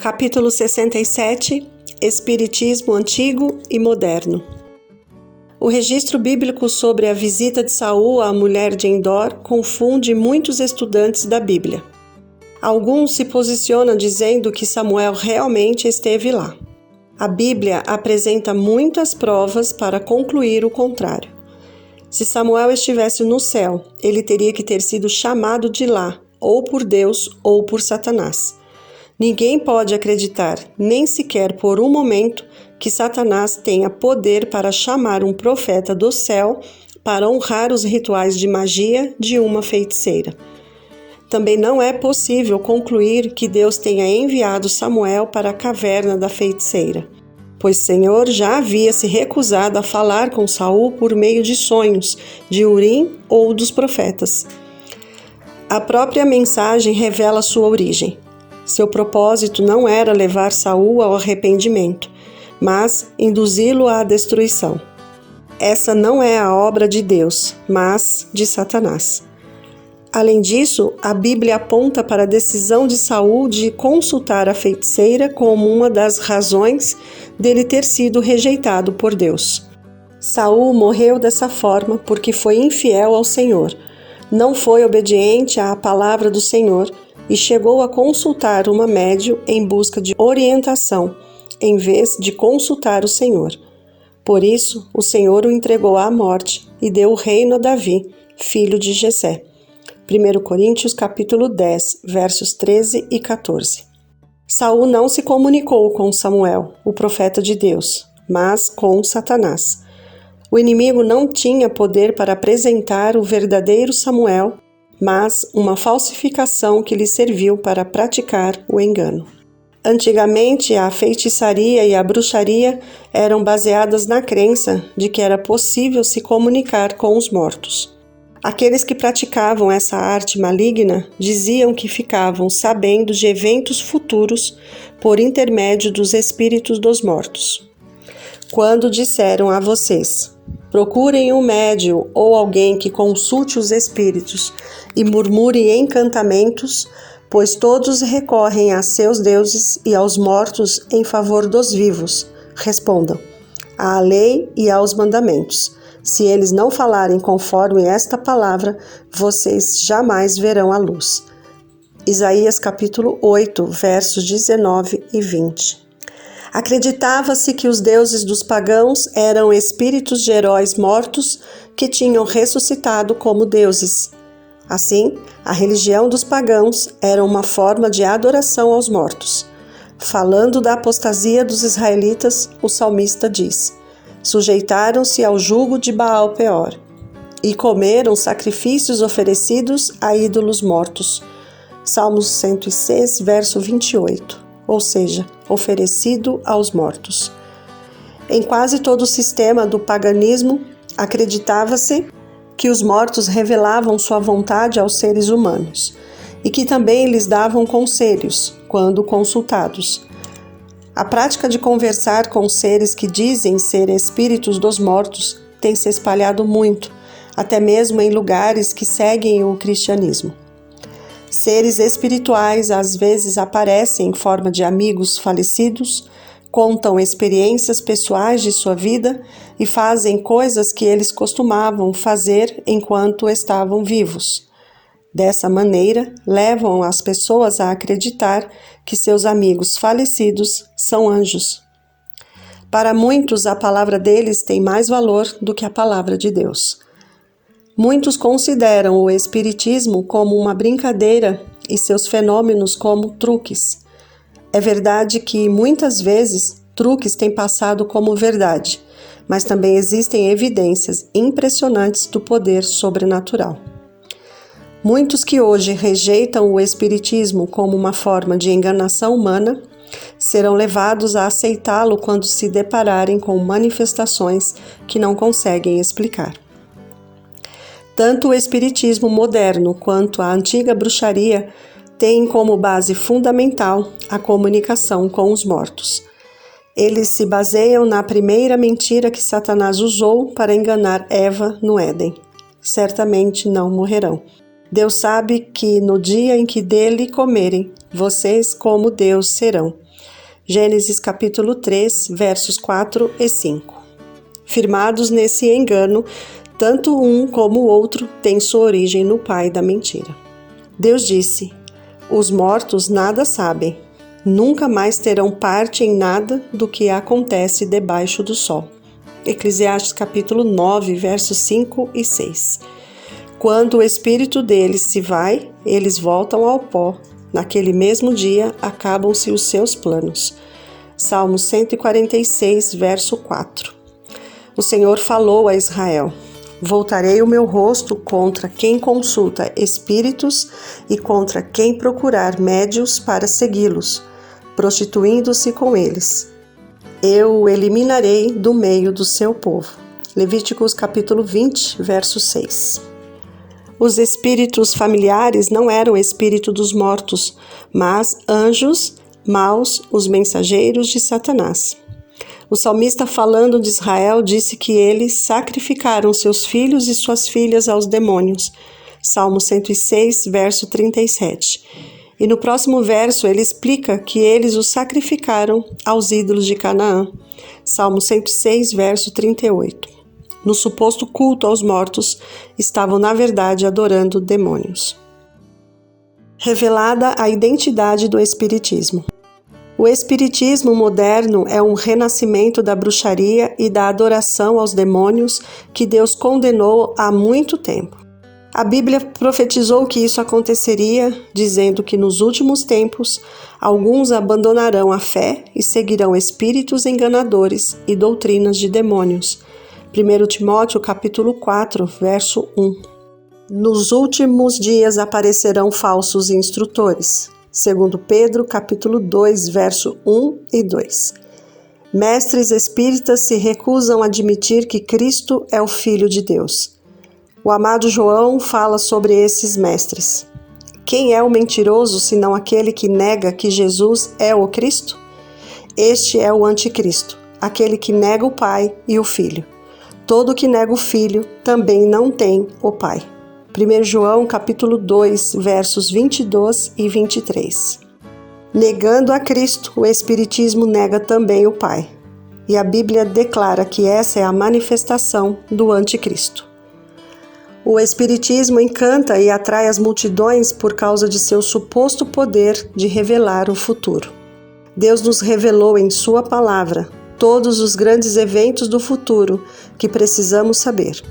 Capítulo 67 – Espiritismo Antigo e Moderno. O registro bíblico sobre a visita de Saul à mulher de Endor confunde muitos estudantes da Bíblia. Alguns se posicionam dizendo que Samuel realmente esteve lá. A Bíblia apresenta muitas provas para concluir o contrário. Se Samuel estivesse no céu, ele teria que ter sido chamado de lá, ou por Deus ou por Satanás. Ninguém pode acreditar, nem sequer por um momento, que Satanás tenha poder para chamar um profeta do céu para honrar os rituais de magia de uma feiticeira. Também não é possível concluir que Deus tenha enviado Samuel para a caverna da feiticeira, pois o Senhor já havia se recusado a falar com Saul por meio de sonhos, de Urim ou dos profetas. A própria mensagem revela sua origem. Seu propósito não era levar Saul ao arrependimento, mas induzi-lo à destruição. Essa não é a obra de Deus, mas de Satanás. Além disso, a Bíblia aponta para a decisão de Saul de consultar a feiticeira como uma das razões dele ter sido rejeitado por Deus. Saul morreu dessa forma porque foi infiel ao Senhor, não foi obediente à palavra do Senhor e chegou a consultar uma médium em busca de orientação, em vez de consultar o Senhor. Por isso, o Senhor o entregou à morte e deu o reino a Davi, filho de Jessé. 1 Coríntios capítulo 10, versos 13 e 14. Saul não se comunicou com Samuel, o profeta de Deus, mas com Satanás. O inimigo não tinha poder para apresentar o verdadeiro Samuel, mas uma falsificação que lhe serviu para praticar o engano. Antigamente, a feitiçaria e a bruxaria eram baseadas na crença de que era possível se comunicar com os mortos. Aqueles que praticavam essa arte maligna diziam que ficavam sabendo de eventos futuros por intermédio dos espíritos dos mortos. Quando disseram a vocês: procurem um médium ou alguém que consulte os espíritos e murmure encantamentos, pois todos recorrem a seus deuses e aos mortos em favor dos vivos. Respondam: à lei e aos mandamentos. Se eles não falarem conforme esta palavra, vocês jamais verão a luz. Isaías capítulo 8, versos 19 e 20. Acreditava-se que os deuses dos pagãos eram espíritos de heróis mortos que tinham ressuscitado como deuses. Assim, a religião dos pagãos era uma forma de adoração aos mortos. Falando da apostasia dos israelitas, o salmista diz: sujeitaram-se ao jugo de Baal-Peor e comeram sacrifícios oferecidos a ídolos mortos. Salmos 106, verso 28, ou seja, oferecido aos mortos. Em quase todo o sistema do paganismo, acreditava-se que os mortos revelavam sua vontade aos seres humanos e que também lhes davam conselhos quando consultados. A prática de conversar com seres que dizem ser espíritos dos mortos tem se espalhado muito, até mesmo em lugares que seguem o cristianismo. Seres espirituais às vezes aparecem em forma de amigos falecidos, contam experiências pessoais de sua vida e fazem coisas que eles costumavam fazer enquanto estavam vivos. Dessa maneira, levam as pessoas a acreditar que seus amigos falecidos são anjos. Para muitos, a palavra deles tem mais valor do que a palavra de Deus. Muitos consideram o espiritismo como uma brincadeira e seus fenômenos como truques. É verdade que, muitas vezes, truques têm passado como verdade, mas também existem evidências impressionantes do poder sobrenatural. Muitos que hoje rejeitam o espiritismo como uma forma de enganação humana serão levados a aceitá-lo quando se depararem com manifestações que não conseguem explicar. Tanto o espiritismo moderno quanto a antiga bruxaria têm como base fundamental a comunicação com os mortos. Eles se baseiam na primeira mentira que Satanás usou para enganar Eva no Éden: certamente não morrerão. Deus sabe que no dia em que dele comerem, vocês como Deus serão. Gênesis capítulo 3, versos 4 e 5. Firmados nesse engano, tanto um como o outro têm sua origem no pai da mentira. Deus disse: os mortos nada sabem, nunca mais terão parte em nada do que acontece debaixo do sol. Eclesiastes capítulo 9, versos 5 e 6. Quando o espírito deles se vai, eles voltam ao pó. Naquele mesmo dia acabam-se os seus planos. Salmo 146, verso 4. O Senhor falou a Israel: voltarei o meu rosto contra quem consulta espíritos e contra quem procurar médios para segui-los, prostituindo-se com eles. Eu o eliminarei do meio do seu povo. Levíticos capítulo 20, verso 6. Os espíritos familiares não eram espírito dos mortos, mas anjos maus, os mensageiros de Satanás. O salmista, falando de Israel, disse que eles sacrificaram seus filhos e suas filhas aos demônios. Salmo 106, verso 37. E no próximo verso ele explica que eles os sacrificaram aos ídolos de Canaã. Salmo 106, verso 38. No suposto culto aos mortos, estavam na verdade adorando demônios. Revelada a identidade do Espiritismo. O Espiritismo moderno é um renascimento da bruxaria e da adoração aos demônios que Deus condenou há muito tempo. A Bíblia profetizou que isso aconteceria, dizendo que nos últimos tempos alguns abandonarão a fé e seguirão espíritos enganadores e doutrinas de demônios. 1 Timóteo capítulo 4, verso 1. Nos últimos dias aparecerão falsos instrutores. 2 Pedro capítulo 2, verso 1 e 2. Mestres espíritas se recusam a admitir que Cristo é o Filho de Deus. O amado João fala sobre esses mestres. Quem é o mentiroso senão aquele que nega que Jesus é o Cristo? Este é o anticristo, aquele que nega o Pai e o Filho. Todo que nega o Filho também não tem o Pai. 1 João capítulo 2, versos 22 e 23. Negando a Cristo, o Espiritismo nega também o Pai. E a Bíblia declara que essa é a manifestação do anticristo. O Espiritismo encanta e atrai as multidões por causa de seu suposto poder de revelar o futuro. Deus nos revelou em Sua palavra todos os grandes eventos do futuro que precisamos saber.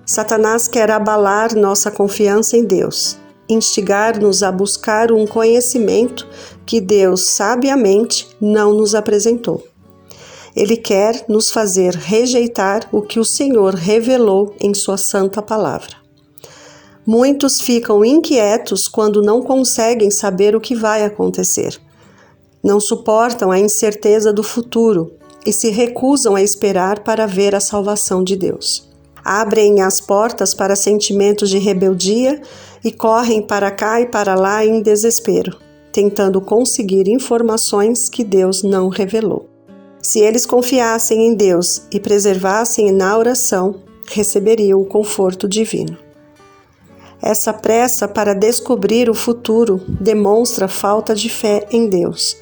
Satanás quer abalar nossa confiança em Deus, instigar-nos a buscar um conhecimento que Deus sabiamente não nos apresentou. Ele quer nos fazer rejeitar o que o Senhor revelou em Sua santa palavra. Muitos ficam inquietos quando não conseguem saber o que vai acontecer. Não suportam a incerteza do futuro e se recusam a esperar para ver a salvação de Deus. Abrem as portas para sentimentos de rebeldia e correm para cá e para lá em desespero, tentando conseguir informações que Deus não revelou. Se eles confiassem em Deus e preservassem na oração, receberiam o conforto divino. Essa pressa para descobrir o futuro demonstra falta de fé em Deus,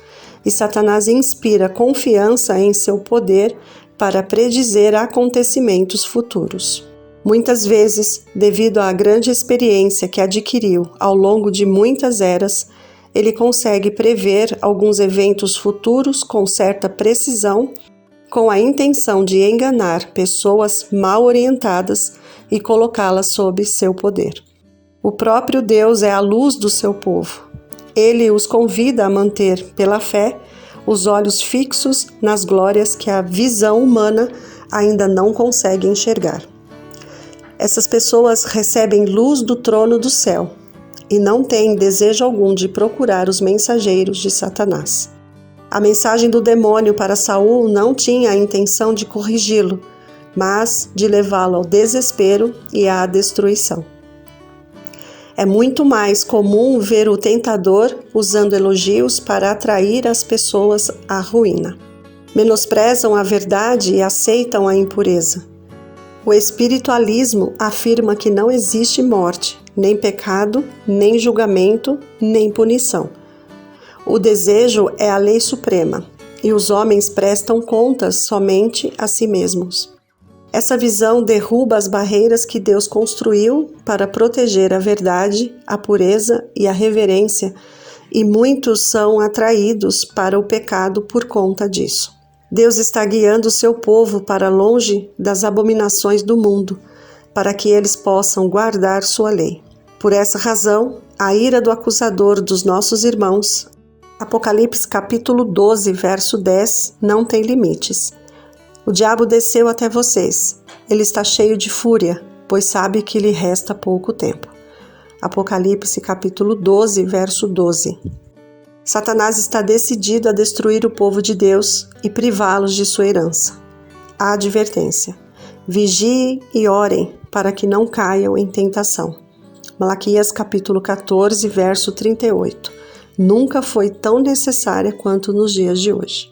e Satanás inspira confiança em seu poder para predizer acontecimentos futuros. Muitas vezes, devido à grande experiência que adquiriu ao longo de muitas eras, ele consegue prever alguns eventos futuros com certa precisão, com a intenção de enganar pessoas mal orientadas e colocá-las sob seu poder. O próprio Deus é a luz do seu povo. Ele os convida a manter, pela fé, os olhos fixos nas glórias que a visão humana ainda não consegue enxergar. Essas pessoas recebem luz do trono do céu e não têm desejo algum de procurar os mensageiros de Satanás. A mensagem do demônio para Saul não tinha a intenção de corrigi-lo, mas de levá-lo ao desespero e à destruição. É muito mais comum ver o tentador usando elogios para atrair as pessoas à ruína. Menosprezam a verdade e aceitam a impureza. O espiritualismo afirma que não existe morte nem pecado, nem julgamento, nem punição. O desejo é a lei suprema, e os homens prestam contas somente a si mesmos. Essa visão derruba as barreiras que Deus construiu para proteger a verdade, a pureza e a reverência, e muitos são atraídos para o pecado por conta disso. Deus está guiando o seu povo para longe das abominações do mundo, para que eles possam guardar sua lei. Por essa razão, a ira do acusador dos nossos irmãos, Apocalipse capítulo 12, verso 10, não tem limites. O diabo desceu até vocês. Ele está cheio de fúria, pois sabe que lhe resta pouco tempo. Apocalipse capítulo 12, verso 12. Satanás está decidido a destruir o povo de Deus e privá-los de sua herança. A advertência: vigiem e orem para que não caiam em tentação. Malaquias capítulo 14, verso 38. Nunca foi tão necessária quanto nos dias de hoje.